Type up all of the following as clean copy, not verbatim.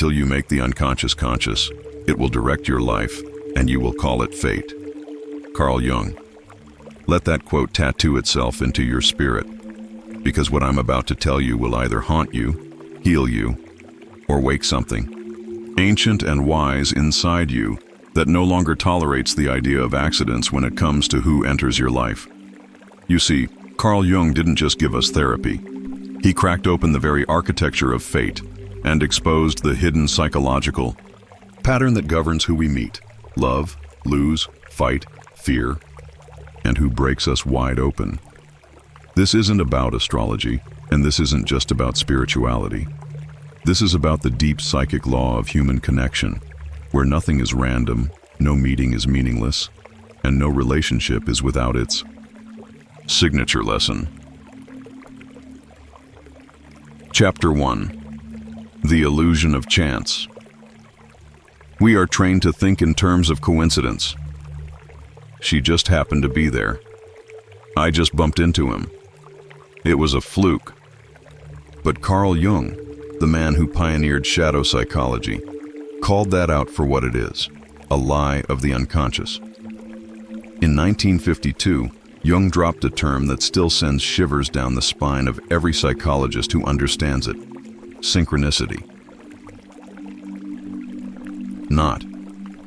Until you make the unconscious conscious, it will direct your life, and you will call it fate. Carl Jung. Let that quote tattoo itself into your spirit, because what I'm about to tell you will either haunt you, heal you, or wake something ancient and wise inside you that no longer tolerates the idea of accidents when it comes to who enters your life. You see, Carl Jung didn't just give us therapy. He cracked open the very architecture of fate and exposed the hidden psychological pattern that governs who we meet, love, lose, fight, fear, and who breaks us wide open. This isn't about astrology, and this isn't just about spirituality. This is about the deep psychic law of human connection, where nothing is random, no meeting is meaningless, and no relationship is without its signature lesson. Chapter 1. The Illusion of Chance. We are trained to think in terms of coincidence. She just happened to be there. I just bumped into him. It was a fluke. But Carl Jung, the man who pioneered shadow psychology, called that out for what it is, a lie of the unconscious. In 1952, Jung dropped a term that still sends shivers down the spine of every psychologist who understands it: synchronicity. Not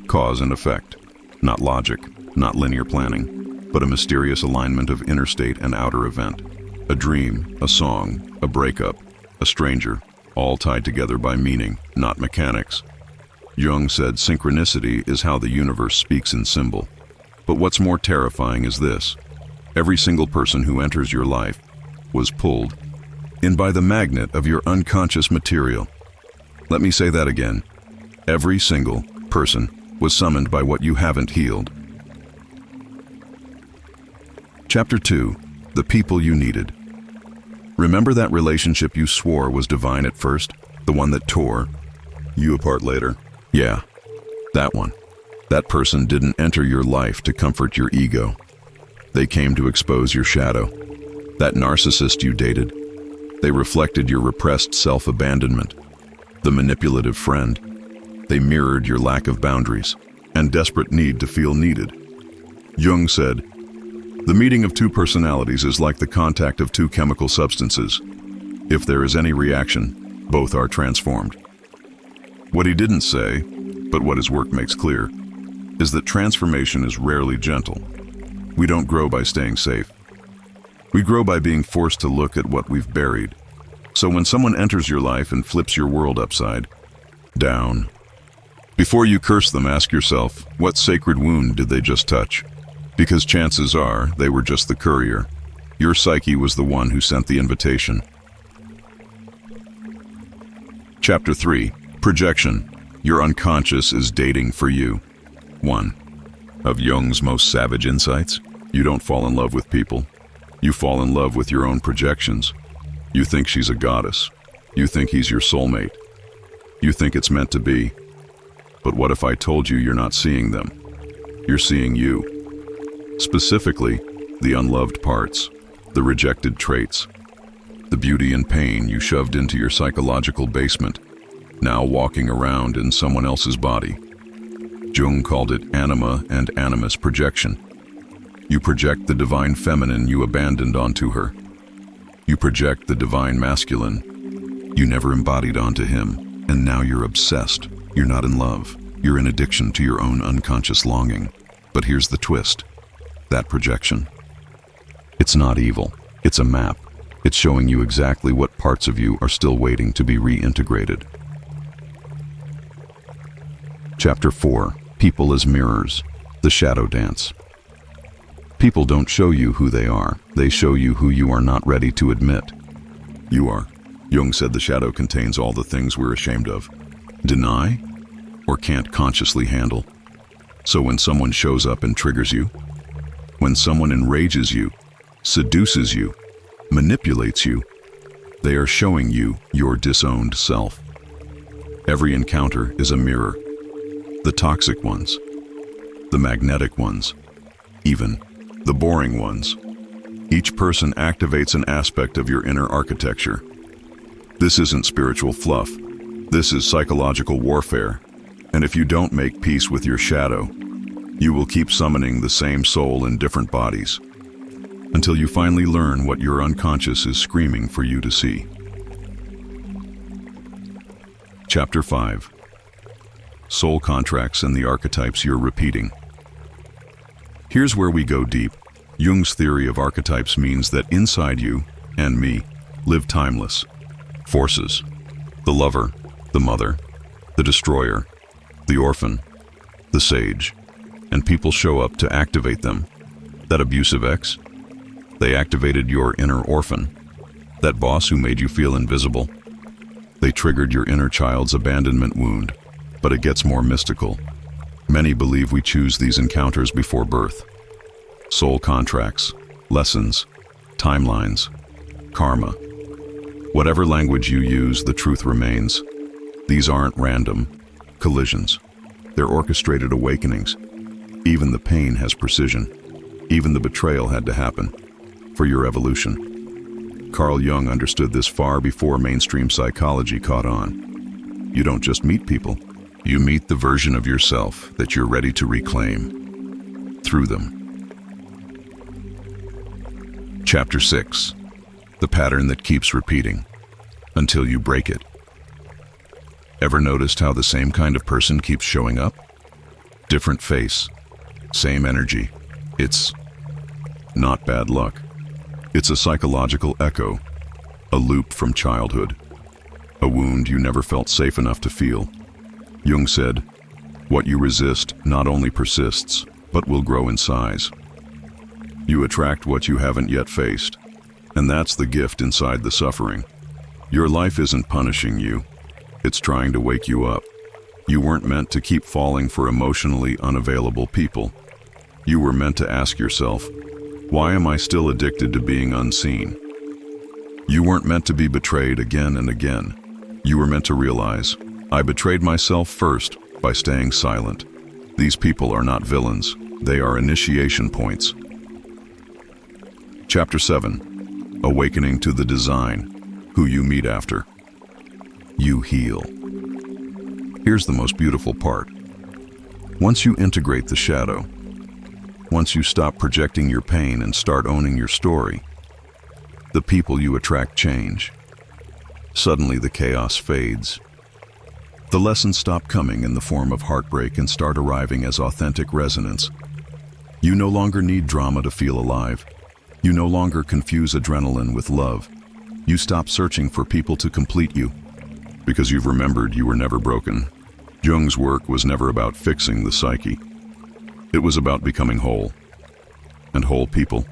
cause and effect, not logic, not linear planning, but a mysterious alignment of inner state and outer event. A dream, a song, a breakup, a stranger, all tied together by meaning, not mechanics. Jung said synchronicity is how the universe speaks in symbol. But what's more terrifying is this: every single person who enters your life was pulled in by the magnet of your unconscious material. Let me say that again. Every single person was summoned by what you haven't healed. Chapter 2. The people you needed. Remember that relationship you swore was divine at first? The one that tore you apart later? Yeah, that one. That person didn't enter your life to comfort your ego. They came to expose your shadow. That narcissist you dated, they reflected your repressed self-abandonment. The manipulative friend, they mirrored your lack of boundaries and desperate need to feel needed. Jung said, "The meeting of two personalities is like the contact of two chemical substances. If there is any reaction, both are transformed." What he didn't say, but what his work makes clear, is that transformation is rarely gentle. We don't grow by staying safe. We grow by being forced to look at what we've buried. So when someone enters your life and flips your world upside down, before you curse them, ask yourself, what sacred wound did they just touch? Because chances are they were just the courier. Your psyche was the one who sent the invitation. Chapter 3. Projection. Your unconscious is dating for you. 1. Of Jung's most savage insights, you don't fall in love with people. You fall in love with your own projections. You think she's a goddess. You think he's your soulmate. You think it's meant to be. But what if I told you you're not seeing them? You're seeing you. Specifically, the unloved parts, the rejected traits, the beauty and pain you shoved into your psychological basement, now walking around in someone else's body. Jung called it anima and animus projection. You project the divine feminine you abandoned onto her. You project the divine masculine you never embodied onto him, and now you're obsessed. You're not in love. You're in addiction to your own unconscious longing. But here's the twist. That projection, it's not evil. It's a map. It's showing you exactly what parts of you are still waiting to be reintegrated. Chapter 4. People as mirrors. The shadow dance. People don't show you who they are. They show you who you are not ready to admit. You are. Jung said the shadow contains all the things we're ashamed of, deny, or can't consciously handle. So when someone shows up and triggers you, when someone enrages you, seduces you, manipulates you, they are showing you your disowned self. Every encounter is a mirror. The toxic ones, the magnetic ones, even the boring ones. Each person activates an aspect of your inner architecture. This isn't spiritual fluff. This is psychological warfare, and if you don't make peace with your shadow, you will keep summoning the same soul in different bodies, until you finally learn what your unconscious is screaming for you to see. Chapter 5. Soul Contracts and the Archetypes You're Repeating. Here's where we go deep. Jung's theory of archetypes means that inside you, and me, live timeless forces. The lover, the mother, the destroyer, the orphan, the sage, and people show up to activate them. That abusive ex? They activated your inner orphan. That boss who made you feel invisible? They triggered your inner child's abandonment wound. But it gets more mystical. Many believe we choose these encounters before birth. Soul contracts, lessons, timelines, karma. Whatever language you use, the truth remains. These aren't random collisions. They're orchestrated awakenings. Even the pain has precision. Even the betrayal had to happen for your evolution. Carl Jung understood this far before mainstream psychology caught on. You don't just meet people. You meet the version of yourself that you're ready to reclaim through them. Chapter 6. The pattern that keeps repeating until you break it. Ever noticed how the same kind of person keeps showing up? Different face, same energy. It's not bad luck. It's a psychological echo, a loop from childhood, a wound you never felt safe enough to feel. Jung said, "What you resist not only persists, but will grow in size." You attract what you haven't yet faced, and that's the gift inside the suffering. Your life isn't punishing you, it's trying to wake you up. You weren't meant to keep falling for emotionally unavailable people. You were meant to ask yourself, why am I still addicted to being unseen? You weren't meant to be betrayed again and again. You were meant to realize, I betrayed myself first by staying silent. These people are not villains, they are initiation points. Chapter 7. Awakening to the Design, Who You Meet After. You heal. Here's the most beautiful part. Once you integrate the shadow, once you stop projecting your pain and start owning your story, the people you attract change. Suddenly the chaos fades. The lessons stop coming in the form of heartbreak and start arriving as authentic resonance. You no longer need drama to feel alive. You no longer confuse adrenaline with love. You stop searching for people to complete you, because you've remembered you were never broken. Jung's work was never about fixing the psyche. It was about becoming whole. And whole people,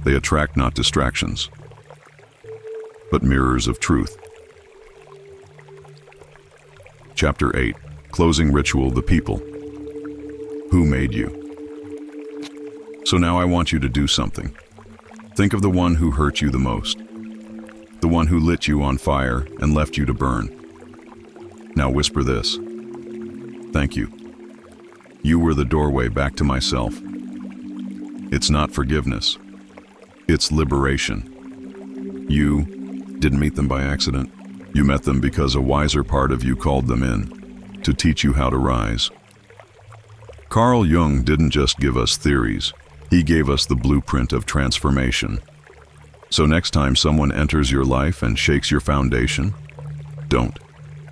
they attract not distractions, but mirrors of truth. Chapter 8. Closing Ritual, the People. Who made you? So now I want you to do something. Think of the one who hurt you the most. The one who lit you on fire and left you to burn. Now whisper this. Thank you. You were the doorway back to myself. It's not forgiveness. It's liberation. You didn't meet them by accident. You met them because a wiser part of you called them in to teach you how to rise. Carl Jung didn't just give us theories. He gave us the blueprint of transformation. So next time someone enters your life and shakes your foundation, don't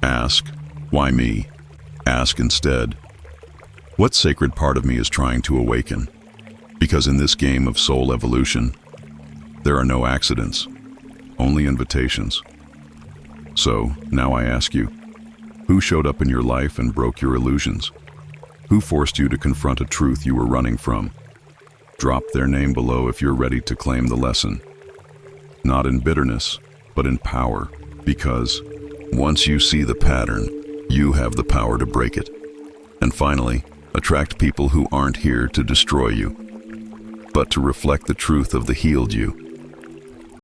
ask, why me? Ask instead, what sacred part of me is trying to awaken? Because in this game of soul evolution, there are no accidents, only invitations. So now I ask you, who showed up in your life and broke your illusions? Who forced you to confront a truth you were running from? Drop their name below if you're ready to claim the lesson. Not in bitterness, but in power, because once you see the pattern, you have the power to break it. And finally, attract people who aren't here to destroy you, but to reflect the truth of the healed you.